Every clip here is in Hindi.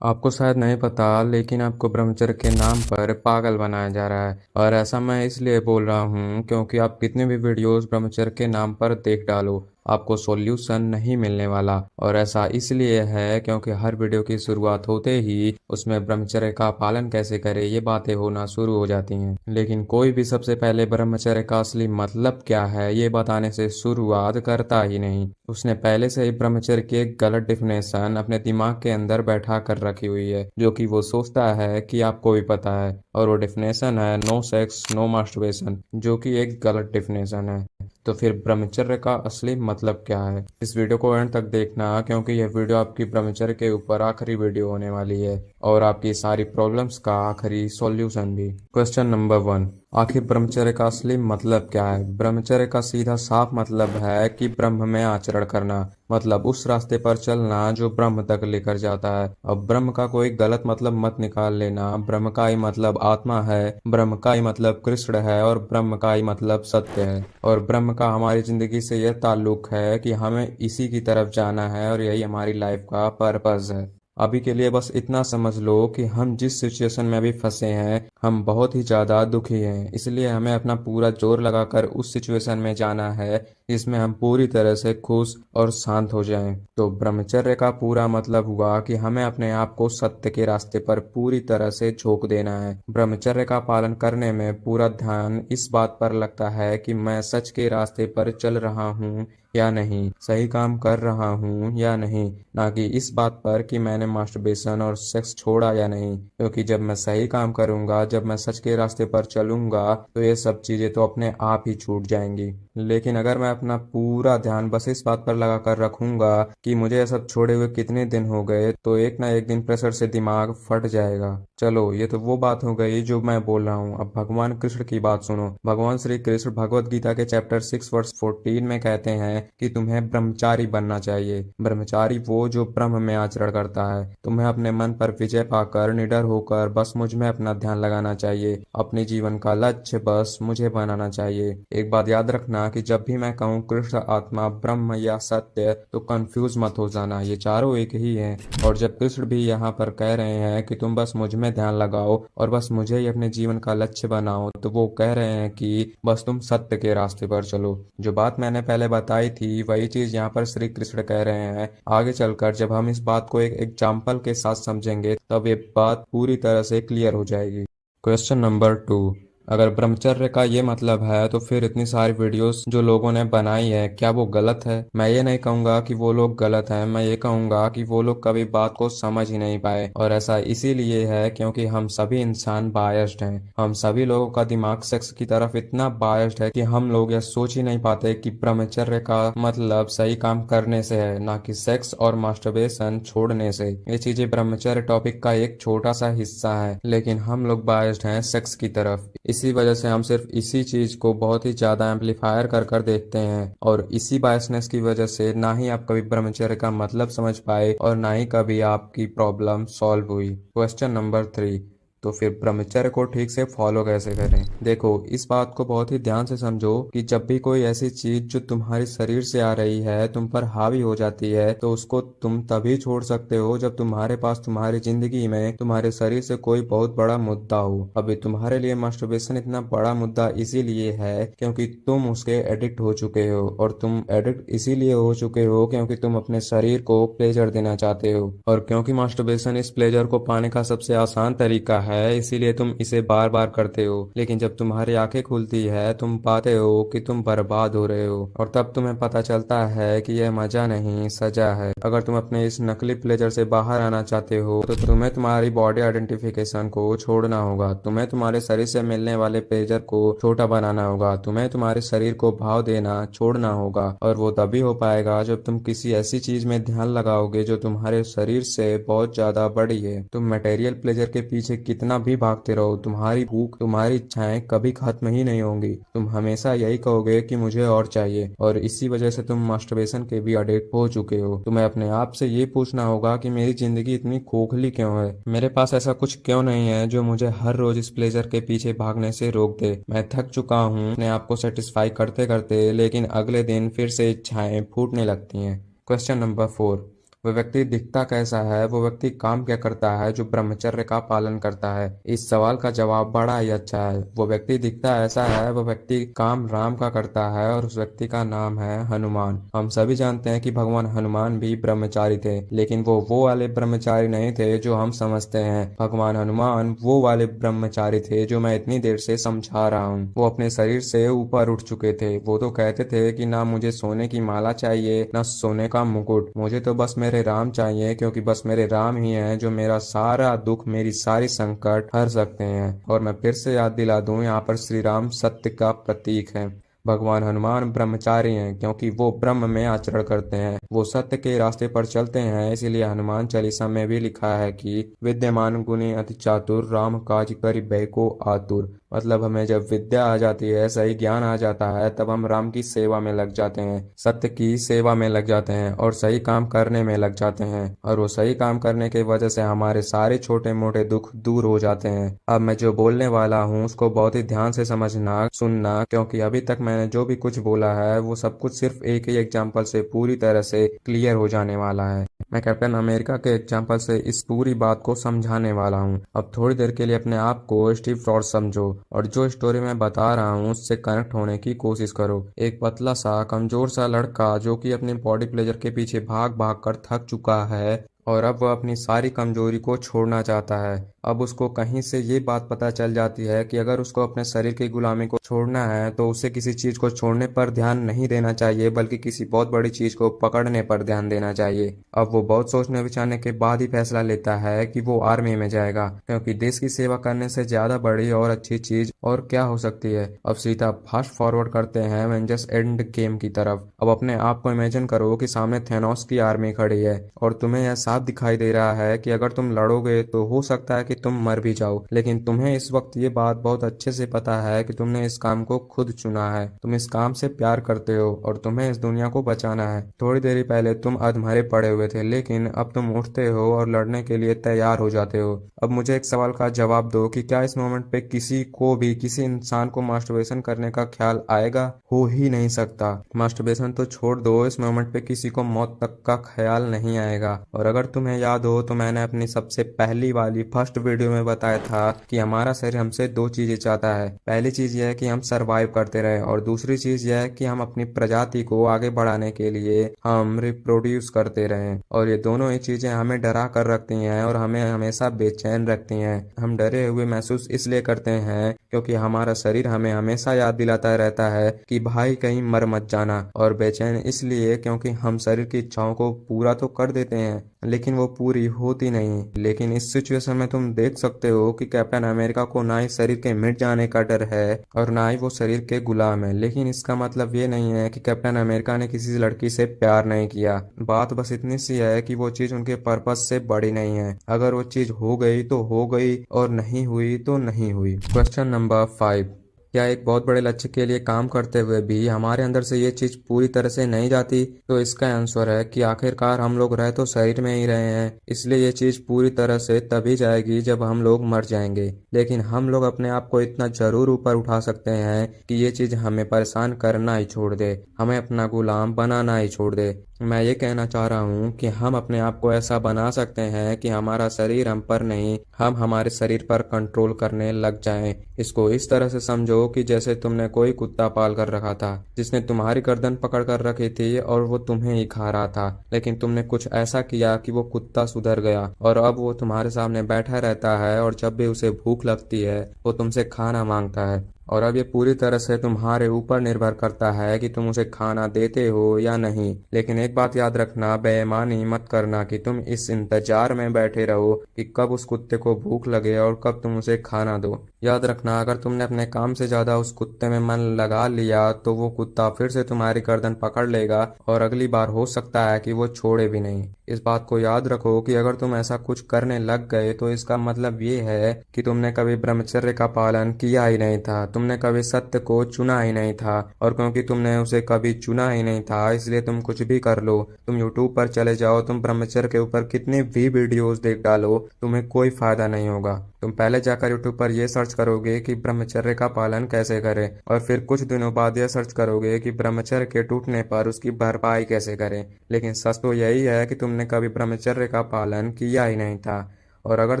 आपको शायद नहीं पता, लेकिन आपको ब्रह्मचर्य के नाम पर पागल बनाया जा रहा है। और ऐसा मैं इसलिए बोल रहा हूँ क्योंकि आप कितने भी वीडियोस ब्रह्मचर्य के नाम पर देख डालो, आपको सॉल्यूशन नहीं मिलने वाला। और ऐसा इसलिए है क्योंकि हर वीडियो की शुरुआत होते ही उसमें ब्रह्मचर्य का पालन कैसे करें ये बातें होना शुरू हो जाती हैं। लेकिन कोई भी सबसे पहले ब्रह्मचर्य का असली मतलब क्या है ये बताने से शुरुआत करता ही नहीं। उसने पहले से ही ब्रह्मचर्य की एक गलत डिफिनेशन अपने दिमाग के अंदर बैठा कर रखी हुई है, जो कि वो सोचता है कि आपको भी पता है। और वो डिफिनेशन है नो सेक्स नो मास्टरबेशन, जो कि एक गलत डिफिनेशन है। तो फिर ब्रह्मचर्य का असली मतलब क्या है? इस वीडियो को एंड तक देखना, क्योंकि यह वीडियो आपकी ब्रह्मचर्य के ऊपर आखिरी वीडियो होने वाली है और आपकी सारी प्रॉब्लम्स का आखिरी सॉल्यूशन भी। क्वेश्चन नंबर 1, आखिर ब्रह्मचर्य का असली मतलब क्या है? ब्रह्मचर्य का सीधा साफ मतलब है कि ब्रह्म में आचरण करना, मतलब उस रास्ते पर चलना जो ब्रह्म तक लेकर जाता है। अब ब्रह्म का कोई गलत मतलब मत निकाल लेना। ब्रह्म का ही मतलब आत्मा है, ब्रह्म का ही मतलब कृष्ण है और ब्रह्म का ही मतलब सत्य है। और ब्रह्म का हमारी जिंदगी से यह ताल्लुक है कि हमें इसी की तरफ जाना है और यही हमारी लाइफ का पर्पस है। अभी के लिए बस इतना समझ लो कि हम जिस सिचुएशन में अभी फंसे हैं, हम बहुत ही ज्यादा दुखी हैं। इसलिए हमें अपना पूरा जोर लगाकर उस सिचुएशन में जाना है जिसमें हम पूरी तरह से खुश और शांत हो जाएं। तो ब्रह्मचर्य का पूरा मतलब हुआ कि हमें अपने आप को सत्य के रास्ते पर पूरी तरह से झोंक देना है। ब्रह्मचर्य का पालन करने में पूरा ध्यान इस बात पर लगता है कि मैं सच के रास्ते पर चल रहा हूँ या नहीं, सही काम कर रहा हूँ या नहीं, ना कि इस बात पर कि मैंने मास्टरबेशन और सेक्स छोड़ा या नहीं। क्योंकि जब मैं सही काम करूंगा, जब मैं सच के रास्ते पर चलूंगा, तो ये सब चीजें तो अपने आप ही छूट जाएंगी। लेकिन अगर मैं अपना पूरा ध्यान बस इस बात पर लगा कर रखूंगा कि मुझे ये सब छोड़े हुए कितने दिन हो गए, तो एक ना एक दिन प्रेशर से दिमाग फट जाएगा। चलो, ये तो वो बात हो गई जो मैं बोल रहा हूँ। अब भगवान कृष्ण की बात सुनो। भगवान श्री कृष्ण भगवत गीता के चैप्टर 6 वर्स 14 में कहते हैं कि तुम्हें ब्रह्मचारी बनना चाहिए। ब्रह्मचारी वो जो ब्रह्म में आचरण करता है। तुम्हें अपने मन पर विजय पाकर निडर होकर बस मुझ में अपना ध्यान लगाना चाहिए। अपने जीवन का लक्ष्य बस मुझे बनाना चाहिए। एक बात याद रखना कि जब भी मैं कहूँ कृष्ण, आत्मा, ब्रह्म या सत्य, तो कंफ्यूज मत हो जाना, ये चारों एक ही हैं। और जब कृष्ण भी यहाँ पर कह रहे हैं कि तुम बस मुझ में ध्यान लगाओ और बस मुझे ही अपने जीवन का लक्ष्य बनाओ, तो वो कह रहे हैं कि बस तुम सत्य के रास्ते पर चलो। जो बात मैंने पहले बताई थी वही चीज यहाँ पर श्री कृष्ण कह रहे हैं। आगे चलकर जब हम इस बात को एक एग्जाम्पल के साथ समझेंगे, तब ये बात पूरी तरह से क्लियर हो जाएगी। क्वेश्चन नंबर 2, अगर ब्रह्मचर्य का ये मतलब है तो फिर इतनी सारी वीडियोस जो लोगों ने बनाई है, क्या वो गलत है? मैं ये नहीं कहूंगा कि वो लोग गलत हैं, मैं ये कहूंगा कि वो लोग कभी बात को समझ ही नहीं पाए। और ऐसा इसीलिए है क्योंकि हम सभी इंसान बायस्ड हैं। हम सभी लोगों का दिमाग सेक्स की तरफ इतना बायस्ड है कि हम लोग यह सोच ही नहीं पाते कि ब्रह्मचर्य का मतलब सही काम करने से है, ना कि सेक्स और मास्टरबेशन छोड़ने से। ये चीजें ब्रह्मचर्य टॉपिक का एक छोटा सा हिस्सा है, लेकिन हम लोग बायस्ड हैं सेक्स की तरफ। इसी वजह से हम सिर्फ इसी चीज को बहुत ही ज्यादा एम्पलीफायर कर कर देखते हैं। और इसी बायसनेस की वजह से ना ही आप कभी ब्रह्मचर्य का मतलब समझ पाए और ना ही कभी आपकी प्रॉब्लम सॉल्व हुई। क्वेश्चन नंबर 3, तो फिर ब्रह्मचर्य को ठीक से फॉलो कैसे करें? देखो, इस बात को बहुत ही ध्यान से समझो कि जब भी कोई ऐसी चीज जो तुम्हारे शरीर से आ रही है तुम पर हावी हो जाती है, तो उसको तुम तभी छोड़ सकते हो जब तुम्हारे पास तुम्हारी जिंदगी में तुम्हारे शरीर से कोई बहुत बड़ा मुद्दा हो। अभी तुम्हारे लिए मास्टरबेशन इतना बड़ा मुद्दा इसीलिए है क्योंकि तुम उसके एडिक्ट हो चुके हो। और तुम एडिक्ट इसीलिए हो चुके हो क्योंकि तुम अपने शरीर को प्लेजर देना चाहते हो। और क्योंकि मास्टरबेशन इस प्लेजर को पाने का सबसे आसान तरीका है, इसीलिए तुम इसे बार बार करते हो। लेकिन जब तुम्हारी आंखें खुलती है, तुम पाते हो कि तुम बर्बाद हो रहे हो, और तब तुम्हें पता चलता है कि यह मजा नहीं सजा है। अगर तुम अपने इस नकली प्लेजर से बाहर आना चाहते हो, तो तुम्हें तुम्हारी बॉडी आइडेंटिफिकेशन को छोड़ना होगा। तुम्हें तुम्हारे शरीर से मिलने वाले प्लेजर को छोटा बनाना होगा। तुम्हें तुम्हारे शरीर को भाव देना छोड़ना होगा। और वो तभी हो पाएगा जब तुम किसी ऐसी चीज में ध्यान लगाओगे जो तुम्हारे शरीर से बहुत ज्यादा बड़ी है। तुम मटेरियल प्लेजर के पीछे कितना भी भागते रहो, तुम्हारी भूख, तुम्हारी इच्छाएं कभी खत्म ही नहीं होंगी। तुम हमेशा यही कहोगे कि मुझे और चाहिए, और इसी वजह से तुम मास्टरबेशन के भी एडिक्ट हो चुके हो। तुम्हें अपने आप से ये पूछना होगा कि मेरी जिंदगी इतनी खोखली क्यों है? मेरे पास ऐसा कुछ क्यों नहीं है जो मुझे हर रोज इस प्लेजर के पीछे भागने से रोक दे? मैं थक चुका हूँ अपने आप को सेटिस्फाई करते करते, लेकिन अगले दिन फिर से इच्छाएं फूटने लगती हैं। क्वेश्चन नंबर 4, वह व्यक्ति दिखता कैसा है, वो व्यक्ति काम क्या करता है जो ब्रह्मचर्य का पालन करता है? इस सवाल का जवाब बड़ा ही अच्छा है। वो व्यक्ति दिखता ऐसा है, वो व्यक्ति काम राम का करता है और उस व्यक्ति का नाम है हनुमान। हम सभी जानते हैं कि भगवान हनुमान भी ब्रह्मचारी थे, लेकिन वो वाले ब्रह्मचारी नहीं थे जो हम समझते हैं। भगवान हनुमान वो वाले ब्रह्मचारी थे जो मैं इतनी देर से समझा रहा हूँ। वो अपने शरीर से ऊपर उठ चुके थे। वो तो कहते थे कि ना मुझे सोने की माला चाहिए, ना सोने का मुकुट, मुझे तो बस मेरे राम चाहिए, क्योंकि बस मेरे राम ही हैं जो मेरा सारा दुख, मेरी सारी संकट हर सकते हैं। और मैं फिर से याद दिला दूं, यहाँ पर श्री राम सत्य का प्रतीक है। भगवान हनुमान ब्रह्मचारी हैं क्योंकि वो ब्रह्म में आचरण करते हैं, वो सत्य के रास्ते पर चलते हैं। इसीलिए हनुमान चालीसा में भी लिखा है कि विद्यमान गुणी अति चातुर, राम काज करिबे को आतुर। मतलब हमें जब विद्या आ जाती है, सही ज्ञान आ जाता है, तब हम राम की सेवा में लग जाते हैं, सत्य की सेवा में लग जाते हैं और सही काम करने में लग जाते हैं। और वो सही काम करने की वजह से हमारे सारे छोटे मोटे दुख दूर हो जाते हैं। अब मैं जो बोलने वाला हूँ उसको बहुत ही ध्यान से समझना, सुनना, क्योंकि अभी तक मैंने जो भी कुछ बोला है वो सब कुछ सिर्फ एक ही एग्जाम्पल से पूरी तरह से क्लियर हो जाने वाला है। मैं कैप्टन अमेरिका के एग्जाम्पल से इस पूरी बात को समझाने वाला हूँ। अब थोड़ी देर के लिए अपने आप को स्टीव जॉब्स समझो और जो स्टोरी मैं बता रहा हूँ उससे कनेक्ट होने की कोशिश करो। एक पतला सा कमजोर सा लड़का जो कि अपने बॉडी प्लेजर के पीछे भाग भाग कर थक चुका है और अब वह अपनी सारी कमजोरी को छोड़ना चाहता है। अब उसको कहीं से ये बात पता चल जाती है कि अगर उसको अपने शरीर की गुलामी को छोड़ना है तो उसे किसी चीज को छोड़ने पर ध्यान नहीं देना चाहिए, बल्कि किसी बहुत बड़ी चीज को पकड़ने पर ध्यान देना चाहिए। अब वो बहुत सोचने विचारने के बाद ही फैसला लेता है कि वो आर्मी में जाएगा, क्योंकि देश की सेवा करने से ज्यादा बड़ी और अच्छी चीज और क्या हो सकती है। अब सीधा फास्ट फॉरवर्ड करते हैं एवेंजर्स एंड गेम की तरफ। अब अपने आप को इमेजिन करो कि सामने थेनोस की आर्मी खड़ी है और तुम्हें यह साफ दिखाई दे रहा है कि अगर तुम लड़ोगे तो हो सकता है कि तुम मर भी जाओ, लेकिन तुम्हें इस वक्त ये बात बहुत अच्छे से पता है कि तुमने इस काम को खुद चुना है, तुम इस काम से प्यार करते हो और तुम्हें इस दुनिया को बचाना है। थोड़ी देर पहले तुम अधमरे पड़े हुए थे, लेकिन अब तुम उठते हो और लड़ने के लिए तैयार हो जाते हो। अब मुझे एक सवाल का जवाब दो कि क्या इस मोमेंट पे किसी को भी, किसी इंसान को मास्टरबेशन करने का ख्याल आएगा? हो ही नहीं सकता। मास्टरबेशन तो छोड़ दो, इस मोमेंट पे किसी को मौत तक का ख्याल नहीं आएगा। और अगर तुम्हें याद हो तो मैंने अपनी सबसे पहली वाली फर्स्ट वीडियो में बताया था कि हमारा शरीर हमसे दो चीजें चाहता है। पहली चीज यह है कि हम सरवाइव करते रहे और दूसरी चीज यह है कि हम अपनी प्रजाति को आगे बढ़ाने के लिए हम रिप्रोड्यूस करते रहे। और ये दोनों ही चीजें हमें डरा कर रखती हैं और हमें हमेशा बेचैन रखती हैं। हम डरे हुए महसूस इसलिए करते हैं क्योंकि हमारा शरीर हमें हमेशा याद दिलाता रहता है कि भाई कहीं मर मत जाना, और बेचैन इसलिए क्योंकि हम शरीर की इच्छाओं को पूरा तो कर देते हैं लेकिन वो पूरी होती नहीं। लेकिन इस सिचुएशन में तुम देख सकते हो कि कैप्टन अमेरिका को ना ही शरीर के मिट जाने का डर है और ना ही वो शरीर के गुलाम है। लेकिन इसका मतलब ये नहीं है कि कैप्टन अमेरिका ने किसी लड़की से प्यार नहीं किया। बात बस इतनी सी है कि वो चीज उनके पर्पस से बड़ी नहीं है। अगर वो चीज हो गई तो हो गई और नहीं हुई तो नहीं हुई। क्वेश्चन नंबर 5, क्या एक बहुत बड़े लक्ष्य के लिए काम करते हुए भी हमारे अंदर से ये चीज पूरी तरह से नहीं जाती? तो इसका आंसर है कि आखिरकार हम लोग रह तो शरीर में ही रहे हैं, इसलिए ये चीज पूरी तरह से तभी जाएगी जब हम लोग मर जाएंगे। लेकिन हम लोग अपने आप को इतना जरूर ऊपर उठा सकते हैं कि ये चीज हमें परेशान करना ही छोड़ दे, हमें अपना गुलाम बनाना ही छोड़ दे। मैं ये कहना चाह रहा हूँ कि हम अपने आप को ऐसा बना सकते हैं कि हमारा शरीर हम पर नहीं, हम हमारे शरीर पर कंट्रोल करने लग जाएं। इसको इस तरह से समझो कि जैसे तुमने कोई कुत्ता पाल कर रखा था जिसने तुम्हारी गर्दन पकड़ कर रखी थी और वो तुम्हें ही खा रहा था, लेकिन तुमने कुछ ऐसा किया कि वो कुत्ता सुधर गया और अब वो तुम्हारे सामने बैठा रहता है और जब भी उसे भूख लगती है वो तुमसे खाना मांगता है। और अब ये पूरी तरह से तुम्हारे ऊपर निर्भर करता है कि तुम उसे खाना देते हो या नहीं। लेकिन एक बात याद रखना, बेईमानी मत करना कि तुम इस इंतजार में बैठे रहो कि कब उस कुत्ते को भूख लगे और कब तुम उसे खाना दो। याद रखना, अगर तुमने अपने काम से ज्यादा उस कुत्ते में मन लगा लिया तो वो कुत्ता फिर से तुम्हारी गर्दन पकड़ लेगा और अगली बार हो सकता है कि वो छोड़े भी नहीं। इस बात को याद रखो कि अगर तुम ऐसा कुछ करने लग गए तो इसका मतलब ये है कि तुमने कभी ब्रह्मचर्य का पालन किया ही नहीं था, तुमने कभी सत्य को चुना ही नहीं था। और क्योंकि तुमने उसे कभी चुना ही नहीं था इसलिए तुम कुछ भी कर लो, तुम यूट्यूब पर चले जाओ, तुम ब्रह्मचर्य के ऊपर कितने भी वीडियोस देख डालो, तुम्हें कोई फायदा नहीं होगा। तुम पहले जाकर यूट्यूब पर यह सर्च करोगे कि ब्रह्मचर्य का पालन कैसे करें और फिर कुछ दिनों बाद यह सर्च करोगे कि ब्रह्मचर्य के टूटने पर उसकी भरपाई कैसे करें। लेकिन सच तो यही है कि तुमने मैंने कभी ब्रह्मचर्य का पालन किया ही नहीं था। और अगर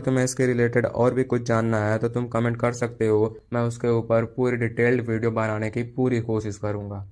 तुम्हें इसके रिलेटेड और भी कुछ जानना है तो तुम कमेंट कर सकते हो, मैं उसके ऊपर पूरी डिटेल्ड वीडियो बनाने की पूरी कोशिश करूँगा।